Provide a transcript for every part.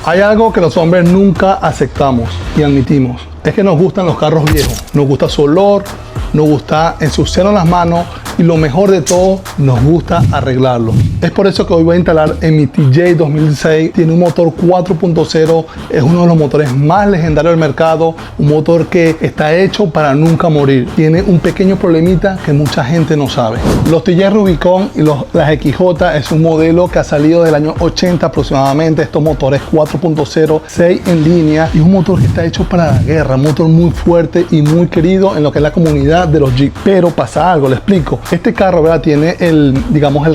Hay algo que los hombres nunca aceptamos y admitimos. Es que nos gustan los carros viejos. Nos gusta su olor, nos gusta ensuciarnos las manos y lo mejor de todo, nos gusta arreglarlo. Es por eso que hoy voy a instalar en mi TJ 2016. Tiene un motor 4.0, es uno de los motores más legendarios del mercado, un motor que está hecho para nunca morir. Tiene un pequeño problemita que mucha gente no sabe. Los TJ Rubicon y las XJ es un modelo que ha salido del año 80 aproximadamente. Estos motores 4.0, 6 en línea y un motor que está hecho para la guerra, un motor muy fuerte y muy querido en lo que es la comunidad de los Jeep. Pero pasa algo, le explico. Este carro, ¿verdad?, tiene el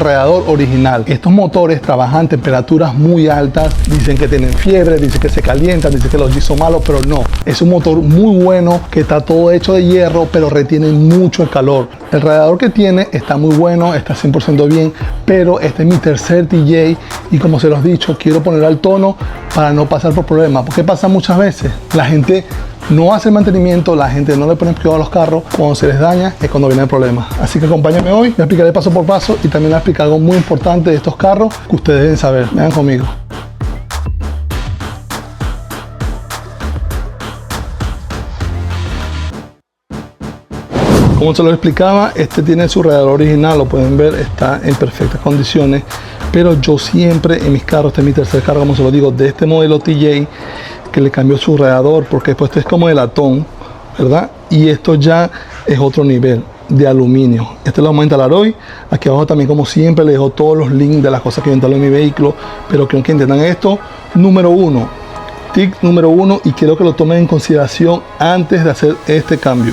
radiador original. Estos motores trabajan a temperaturas muy altas. Dicen que tienen fiebre, dicen que se calientan, dicen que los Jeep son malos, pero no. Es un motor muy bueno que está todo hecho de hierro, pero retiene mucho el calor. El radiador que tiene está muy bueno, está 100% bien, pero este es mi tercer TJ y como se los he dicho, quiero poner al tono para no pasar por problemas. Porque pasa muchas veces, la gente no hace mantenimiento, la gente no le pone cuidado a los carros, cuando se les daña es cuando viene el problema. Así que acompáñame hoy, voy a explicarle paso por paso y también voy a explicar algo muy importante de estos carros que ustedes deben saber. Vengan conmigo. Como se lo explicaba, este tiene su radiador original, lo pueden ver, está en perfectas condiciones, pero yo siempre en mis carros, este es mi tercer carro, como se lo digo, de este modelo TJ, que le cambió su radiador, porque pues esto es como de latón, ¿verdad? Y esto ya es otro nivel de aluminio. Este lo vamos a instalar hoy. Aquí abajo también, como siempre, les dejo todos los links de las cosas que yo instalo en mi vehículo, pero quiero que entiendan esto. Número uno, tip número uno, y quiero que lo tomen en consideración antes de hacer este cambio.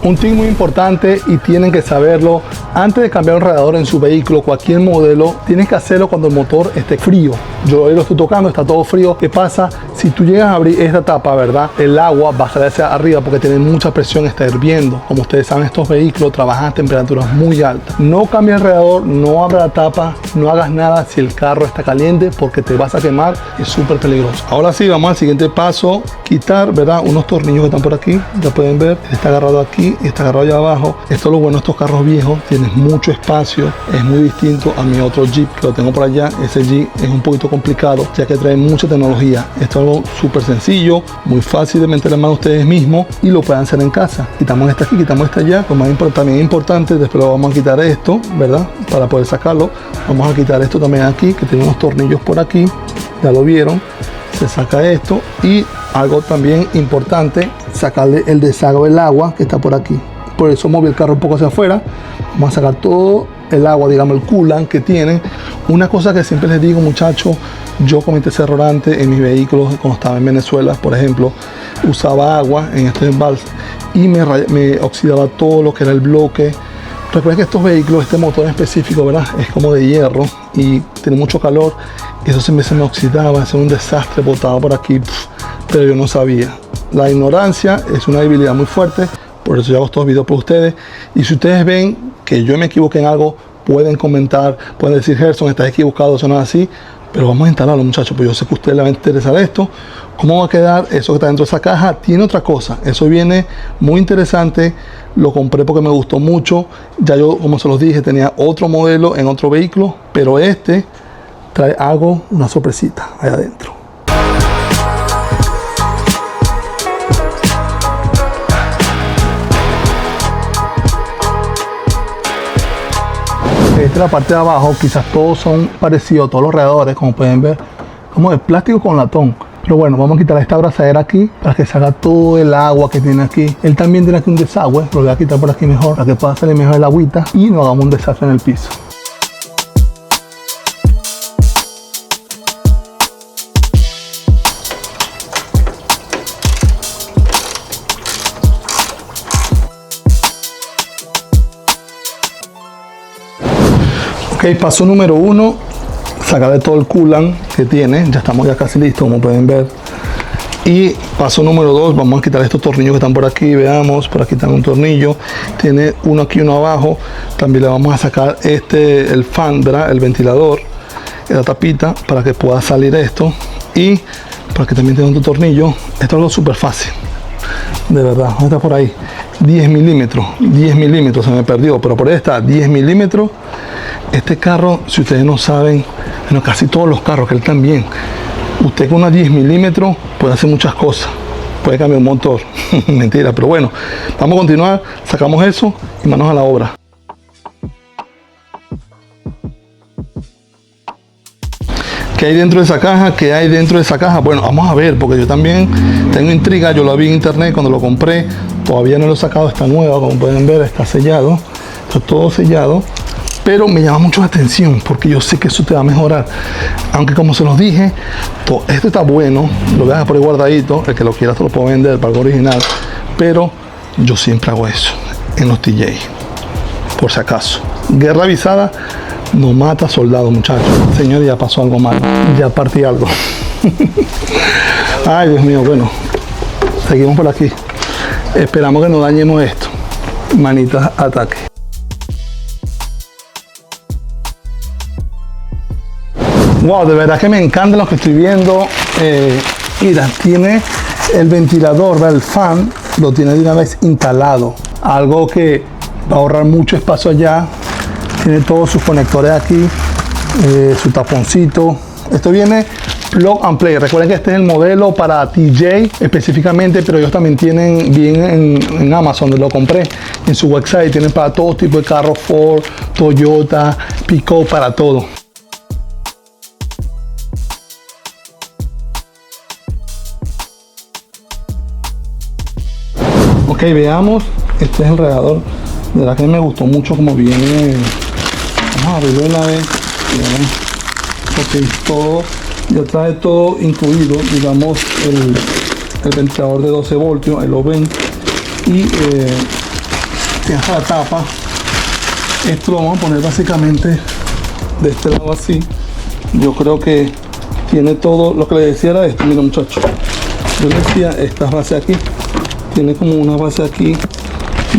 Un tip muy importante y tienen que saberlo: antes de cambiar un radiador en su vehículo, cualquier modelo, tienes que hacerlo cuando el motor esté frío. Yo hoy lo estoy tocando, está todo frío. ¿Qué pasa? Si tú llegas a abrir esta tapa, ¿verdad?, el agua va a salir hacia arriba porque tiene mucha presión, está hirviendo. Como ustedes saben, estos vehículos trabajan a temperaturas muy altas. No cambies el radiador, no abra la tapa, no hagas nada si el carro está caliente porque te vas a quemar, es súper peligroso. Ahora sí, vamos al siguiente paso: quitar, ¿verdad?, unos tornillos que están por aquí. Ya pueden ver, está agarrado aquí y está agarrado allá abajo. Esto es lo bueno de estos carros viejos, tienes mucho espacio, es muy distinto a mi otro Jeep que lo tengo por allá. Ese Jeep es un poquito complicado ya que trae mucha tecnología. Esto es algo súper sencillo, muy fácil de meter en mano ustedes mismos y lo pueden hacer en casa. Quitamos esta aquí, quitamos esta allá. Como también es importante, después lo vamos a quitar esto, ¿verdad?, para poder sacarlo. Vamos a quitar esto también aquí, que tiene unos tornillos por aquí, ya lo vieron. Se saca esto, y algo también importante, sacarle el desagüe del agua que está por aquí. Por eso moví el carro un poco hacia afuera. Vamos a sacar todo el agua, digamos el coolant que tienen. Una cosa que siempre les digo, muchachos, yo cometí ese error antes en mis vehículos cuando estaba en Venezuela, por ejemplo. Usaba agua en este embalse y me oxidaba todo lo que era el bloque. Recuerden que estos vehículos, este motor en específico, ¿verdad?, es como de hierro y tiene mucho calor. Eso se me oxidaba, es un desastre, botado por aquí, pero yo no sabía. La ignorancia es una debilidad muy fuerte, por eso yo hago estos videos por ustedes. Y si ustedes ven que yo me equivoqué en algo, pueden comentar, pueden decir: Gerson, estás equivocado, eso no es así. Pero vamos a instalarlo, muchachos, pues yo sé que a ustedes les va a interesar esto. ¿Cómo va a quedar eso que está dentro de esa caja? Tiene otra cosa, eso viene muy interesante. Lo compré porque me gustó mucho. Ya yo, como se los dije, tenía otro modelo en otro vehículo, pero este trae algo, una sorpresita allá adentro. Esta es la parte de abajo. Quizás todos son parecidos, todos los radiadores, como pueden ver, como de plástico con latón. Pero bueno, vamos a quitar esta abrazadera aquí para que salga todo el agua que tiene aquí. Él también tiene aquí un desagüe, lo voy a quitar por aquí mejor para que pueda salir mejor el agüita y no hagamos un desastre en el piso. Ok, paso número uno, sacarle todo el coolant que tiene. Ya estamos ya casi listos, como pueden ver. Y paso número 2, vamos a quitar estos tornillos que están por aquí. Veamos, por aquí está un tornillo, tiene uno aquí, uno abajo. También le vamos a sacar el fan, ¿verdad?, el ventilador, la tapita, para que pueda salir esto. Y para que también tenga otro tornillo. Esto es algo súper fácil, de verdad, está por ahí. 10 milímetros, 10 milímetros, se me perdió, pero por ahí está, 10 milímetros. Este carro, si ustedes no saben, bueno, casi todos los carros, que él también, usted con una 10 milímetros puede hacer muchas cosas, puede cambiar un motor, mentira, pero bueno, vamos a continuar, sacamos eso y manos a la obra. ¿Qué hay dentro de esa caja? ¿Qué hay dentro de esa caja? Bueno, vamos a ver, porque yo también tengo intriga. Yo lo vi en internet cuando lo compré. Todavía no lo he sacado, está nueva, como pueden ver, está sellado. Está todo sellado. Pero me llama mucho la atención, porque yo sé que eso te va a mejorar. Aunque como se los dije, esto está bueno. Lo voy a dejar por ahí guardadito. El que lo quiera se lo puedo vender para algo original. Pero yo siempre hago eso en los TJ. Por si acaso. Guerra avisada. No mata soldado, muchachos. Señor, ya pasó algo mal. Ya partí algo. Ay, Dios mío, bueno. Seguimos por aquí. Esperamos que no dañemos esto. Manitas, ataque. Wow, de verdad que me encanta lo que estoy viendo. Mira, tiene el ventilador, el fan, lo tiene de una vez instalado. Algo que va a ahorrar mucho espacio allá. Tiene todos sus conectores aquí, su taponcito. Esto viene plug and play. Recuerden que este es el modelo para TJ específicamente, pero ellos también tienen bien en Amazon, donde lo compré. En su website tienen para todo tipo de carros, Ford, Toyota, Pico, para todo. Ok, veamos. Este es el radiador. De verdad que me gustó mucho como viene. Vamos a abrirlo de una vez. Ok, todo, ya trae todo incluido, digamos, el ventilador de 12 voltios, ahí lo ven. Y tiene la tapa. Esto lo vamos a poner básicamente de este lado así. Yo creo que tiene todo. Lo que les decía era esto, mira muchachos. Yo les decía, estas bases aquí. Tiene como una base aquí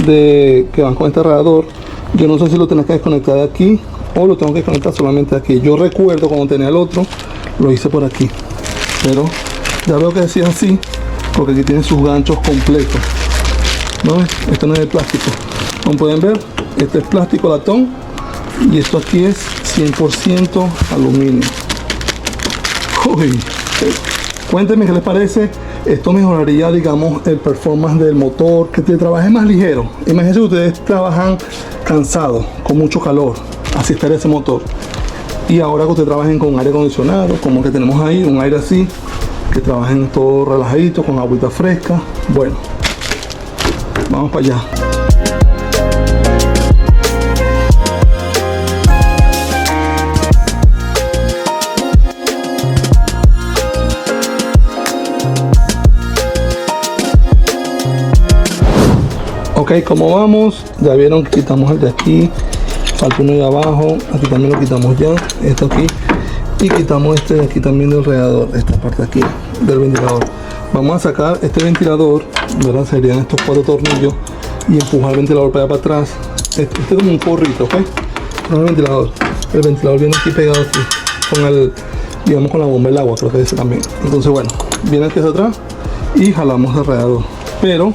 que van con este radiador. Yo no sé si lo tengo que desconectar de aquí o lo tengo que conectar solamente aquí. Yo recuerdo cuando tenía el otro, lo hice por aquí, pero ya veo que decía así, porque aquí tiene sus ganchos completos. ¿No ves? Esto no es de plástico. Como pueden ver, este es plástico latón y esto aquí es 100% aluminio. Uy, cuéntenme qué les parece. Esto mejoraría, digamos, el performance del motor, que te trabaje más ligero. Imagínense que ustedes trabajan cansados, con mucho calor, así estaría ese motor. Y ahora que ustedes trabajen con aire acondicionado, como que tenemos ahí, un aire así, que trabajen todo relajadito, con agüita fresca. Bueno, vamos para allá. Ok, como vamos, ya vieron que quitamos el de aquí, falta uno de abajo, aquí también lo quitamos ya, esto aquí, y quitamos este de aquí también del radiador, esta parte aquí del ventilador. Vamos a sacar este ventilador, ¿verdad? Serían estos 4 tornillos y empujar el ventilador para allá para atrás. Este es como un forrito, ¿ok? Con el ventilador viene aquí pegado aquí, con el, digamos, con la bomba del agua, creo que es también. Entonces bueno, viene aquí hacia atrás y jalamos el radiador, pero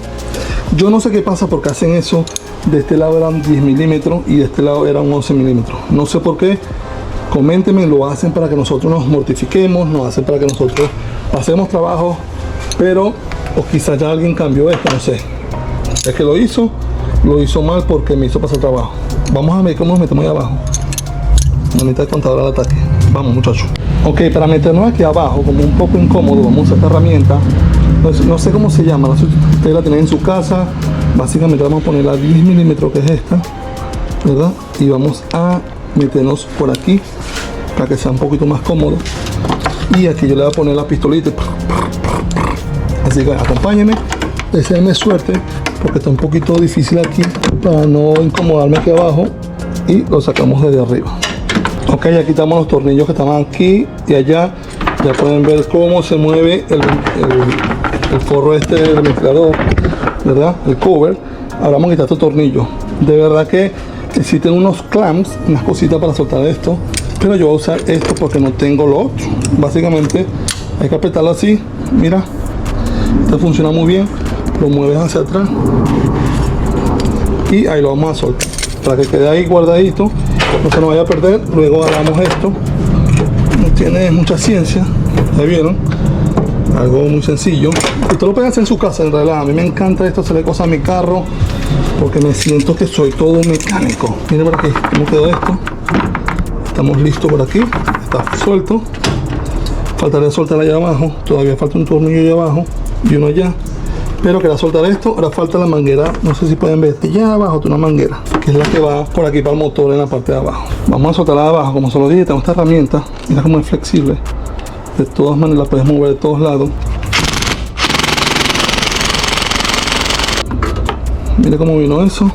yo no sé qué pasa porque hacen eso. De este lado eran 10 milímetros y de este lado eran 11 milímetros. No sé por qué. Coméntenme, lo hacen para que nosotros nos mortifiquemos, nos hacen para que nosotros pasemos trabajo, pero o quizás ya alguien cambió esto, no sé. Es que lo hizo mal porque me hizo pasar trabajo. Vamos a ver cómo nos metemos ahí abajo. La mitad del contador al ataque. Vamos muchachos. Ok, para meternos aquí abajo, como un poco incómodo, vamos a usar esta herramienta. No sé cómo se llama, no sé si ustedes la tienen en su casa. Básicamente vamos a poner la 10 milímetros, que es esta, ¿verdad? Y vamos a meternos por aquí para que sea un poquito más cómodo. Y aquí yo le voy a poner la pistolita. Así que acompáñenme, deseenme suerte, porque está un poquito difícil aquí para no incomodarme aquí abajo. Y lo sacamos desde arriba. Ok, ya quitamos los tornillos que estaban aquí y allá. Ya pueden ver cómo se mueve el forro este del ventilador, ¿verdad? El cover. Ahora vamos a quitar estos tornillos. De verdad que existen unos clamps, unas cositas para soltar esto, pero yo voy a usar esto porque no tengo lo otro. Básicamente hay que apretarlo así. Mira, esto funciona muy bien. Lo mueves hacia atrás y ahí lo vamos a soltar para que quede ahí guardadito, no se nos vaya a perder. Luego hagamos esto, no tiene mucha ciencia, ¿ya vieron? Algo muy sencillo. Esto lo pueden hacer en su casa, en realidad. A mí me encanta esto, hacerle cosas a mi carro, porque me siento que soy todo mecánico. Miren por aquí, cómo quedó esto. Estamos listos por aquí, está suelto. Faltaría soltar allá abajo, todavía falta un tornillo allá abajo y uno allá. Pero quería soltar esto, ahora falta la manguera, no sé si pueden ver, allá abajo tiene una manguera, que es la que va por aquí para el motor en la parte de abajo. Vamos a soltarla de abajo, como se lo dije, tengo esta herramienta, mira cómo es flexible. De todas maneras la puedes mover de todos lados. Mira cómo vino eso.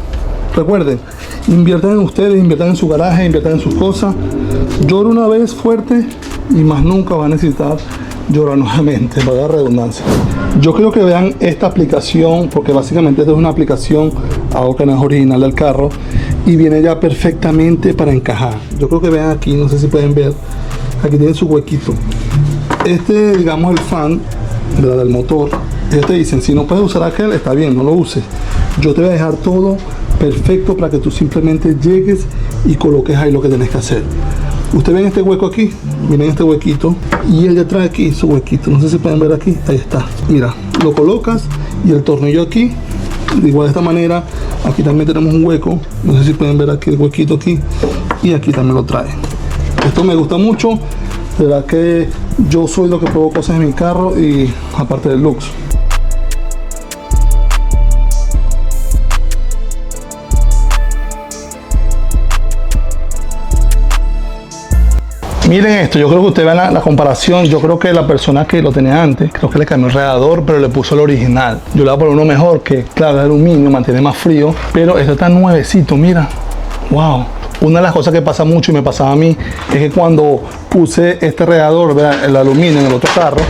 Recuerden, inviertan en ustedes, inviertan en su garaje, inviertan en sus cosas. Llora una vez fuerte y más nunca va a necesitar llorar nuevamente, para dar redundancia. Yo creo que vean esta aplicación, porque básicamente esta es una aplicación, algo que no es original del carro, y viene ya perfectamente para encajar. Yo creo que vean aquí, no sé si pueden ver, aquí tienen su huequito. Este, digamos, el fan, ¿verdad?, del motor. Ellos te dicen, si no puedes usar aquel, está bien, no lo uses. Yo te voy a dejar todo perfecto para que tú simplemente llegues y coloques ahí lo que tienes que hacer. Ustedes ven este hueco aquí, miren este huequito, y él ya trae aquí su huequito, no sé si pueden ver aquí, ahí está. Mira, lo colocas y el tornillo aquí, igual de esta manera. Aquí también tenemos un hueco, no sé si pueden ver aquí el huequito aquí, y aquí también lo trae. Esto me gusta mucho, de verdad que yo soy lo que pruebo cosas en mi carro, y aparte del looks. Miren esto, yo creo que ustedes vean la comparación. Yo creo que la persona que lo tenía antes, creo que le cambió el radiador, pero le puso el original. Yo le voy a poner uno mejor, que claro, es aluminio, mantiene más frío, pero esto está nuevecito, mira. Wow. Una de las cosas que pasa mucho y me pasaba a mí es que cuando puse este radiador, ¿verdad?, el aluminio en el otro carro,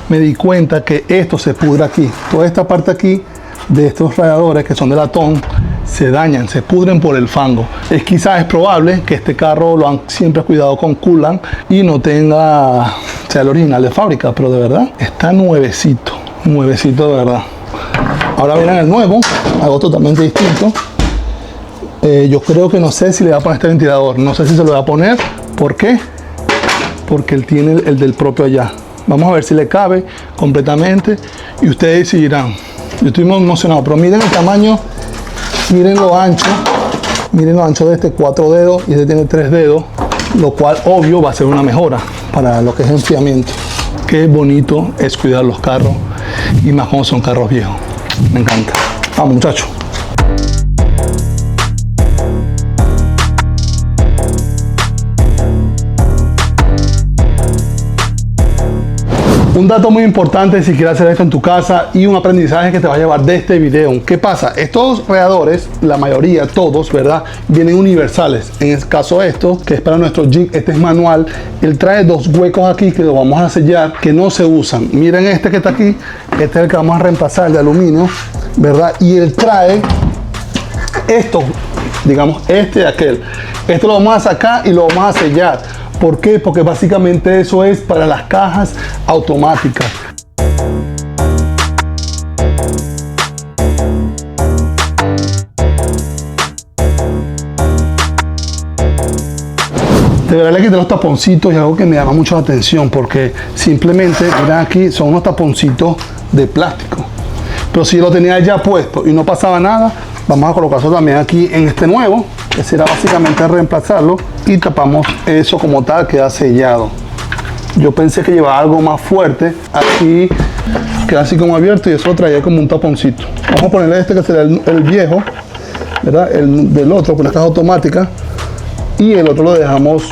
me di cuenta que esto se pudre aquí. Toda esta parte aquí de estos radiadores que son de latón se dañan, se pudren por el fango. Es probable que este carro lo han siempre cuidado con coolant y no tenga, sea el original de fábrica, pero de verdad está nuevecito de verdad. Ahora miren el nuevo, algo totalmente distinto. Yo creo que no sé si le va a poner este ventilador, no sé si se lo va a poner. ¿Por qué? Porque él tiene el del propio allá. Vamos a ver si le cabe completamente y ustedes decidirán. Yo estoy muy emocionado, pero miren el tamaño, miren lo ancho de este, 4 dedos, y este tiene 3 dedos, lo cual obvio va a ser una mejora para lo que es enfriamiento. Qué bonito es cuidar los carros, y más cuando son carros viejos. Me encanta. Vamos, muchachos. Un dato muy importante si quieres hacer esto en tu casa, y un aprendizaje que te va a llevar de este video. ¿Qué pasa? Estos radiadores, la mayoría, todos, ¿verdad?, vienen universales. En el caso de esto, que es para nuestro Jeep, este es manual. Él trae 2 huecos aquí que lo vamos a sellar, que no se usan. Miren este que está aquí, este es el que vamos a reemplazar, el de aluminio, ¿verdad? Y él trae esto, digamos, este y aquel. Esto lo vamos a sacar y lo vamos a sellar. ¿Por qué? Porque básicamente eso es para las cajas automáticas. De verdad le quité los taponcitos, y algo que me llama mucho la atención, porque simplemente, miren aquí, son unos taponcitos de plástico. Pero si yo lo tenía ya puesto y no pasaba nada, vamos a colocarlo también aquí en este nuevo, que será básicamente reemplazarlo, y tapamos eso como tal, queda sellado. Yo pensé que llevaba algo más fuerte, aquí queda así como abierto, y eso lo traía como un taponcito. Vamos a ponerle este que será el viejo, ¿verdad?, el del otro con la caja automática, y el otro lo dejamos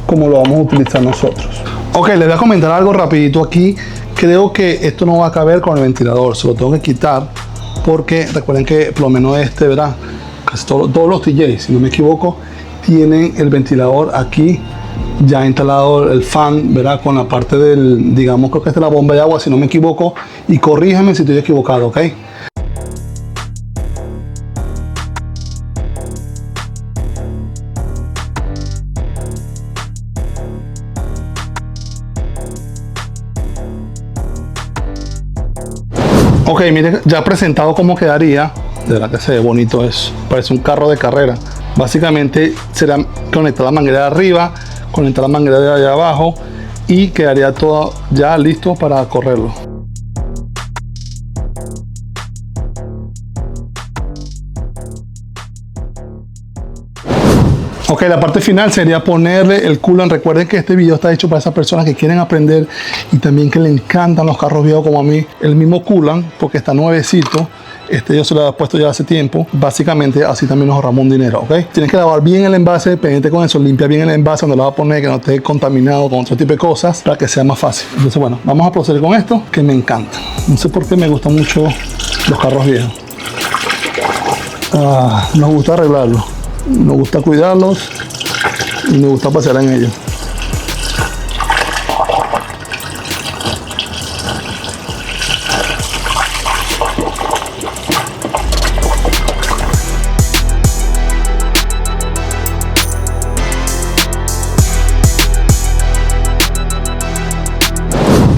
como lo vamos a utilizar nosotros. Ok, les voy a comentar algo rapidito aquí. Creo que esto no va a caber con el ventilador, se lo tengo que quitar, porque recuerden que por lo menos este, ¿verdad?, casi todos los TJ, si no me equivoco, tienen el ventilador aquí ya instalado, el fan, ¿verdad?, con la parte del, digamos, creo que esta es la bomba de agua, si no me equivoco, y corrígeme si estoy equivocado, ¿ok? Ok, miren, ya presentado cómo quedaría. De verdad que se ve bonito eso. Parece un carro de carrera. Básicamente será conectar la manguera de arriba, conectar la manguera de allá abajo y quedaría todo ya listo para correrlo. Ok, la parte final sería ponerle el coolant. Recuerden que este video está hecho para esas personas que quieren aprender y también que le encantan los carros viejos como a mí. El mismo coolant, porque está nuevecito. Yo se lo había puesto ya hace tiempo. Básicamente así también nos ahorramos un dinero, ¿ok? Tienes que lavar bien el envase, pendiente con eso, limpia bien el envase donde lo vas a poner, que no esté contaminado con otro tipo de cosas, para que sea más fácil. Entonces, bueno, vamos a proceder con esto, que me encanta. No sé por qué me gustan mucho los carros viejos. Nos gusta arreglarlos, nos gusta cuidarlos y me gusta pasear en ellos.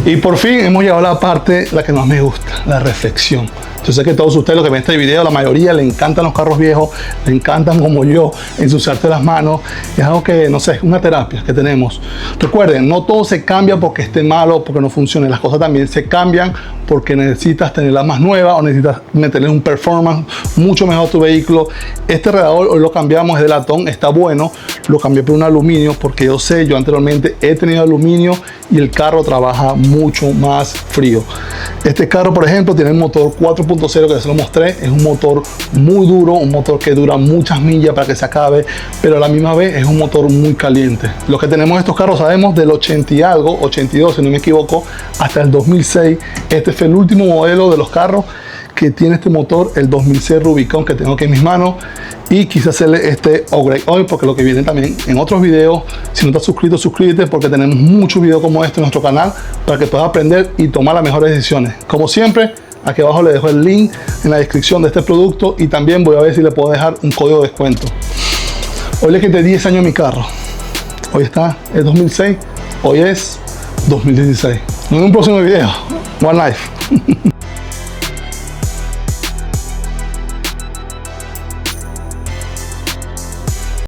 Y por fin hemos llegado a la parte, la que más me gusta, la reflexión. Yo sé que todos ustedes los que ven este video, la mayoría le encantan los carros viejos, le encantan como yo ensuciarse las manos. Es algo que, no sé, es una terapia que tenemos. Recuerden, no todo se cambia porque esté malo, porque no funcione. Las cosas también se cambian porque necesitas tenerla más nueva o necesitas meterle un performance mucho mejor a tu vehículo. Este radiador hoy lo cambiamos, es de latón, está bueno. Lo cambié por un aluminio porque yo sé, yo anteriormente he tenido aluminio y el carro trabaja mucho más frío. Este carro, por ejemplo, tiene el motor 4.0 que se lo mostré. Es un motor muy duro, un motor que dura muchas millas para que se acabe, pero a la misma vez es un motor muy caliente. Los que tenemos estos carros sabemos del 80 y algo, 82 si no me equivoco, hasta el 2006. Este fue el último modelo de los carros que tiene este motor, el 2006 Rubicon, que tengo aquí en mis manos, y quise hacerle este upgrade hoy porque lo que viene también en otros videos. Si no estás suscrito, suscríbete porque tenemos muchos videos como este en nuestro canal para que puedas aprender y tomar las mejores decisiones. Como siempre, aquí abajo le dejo el link en la descripción de este producto y también voy a ver si le puedo dejar un código de descuento. Hoy le quité 10 años a mi carro. Hoy es 2006, hoy es 2016. Nos vemos en un próximo video. One Life.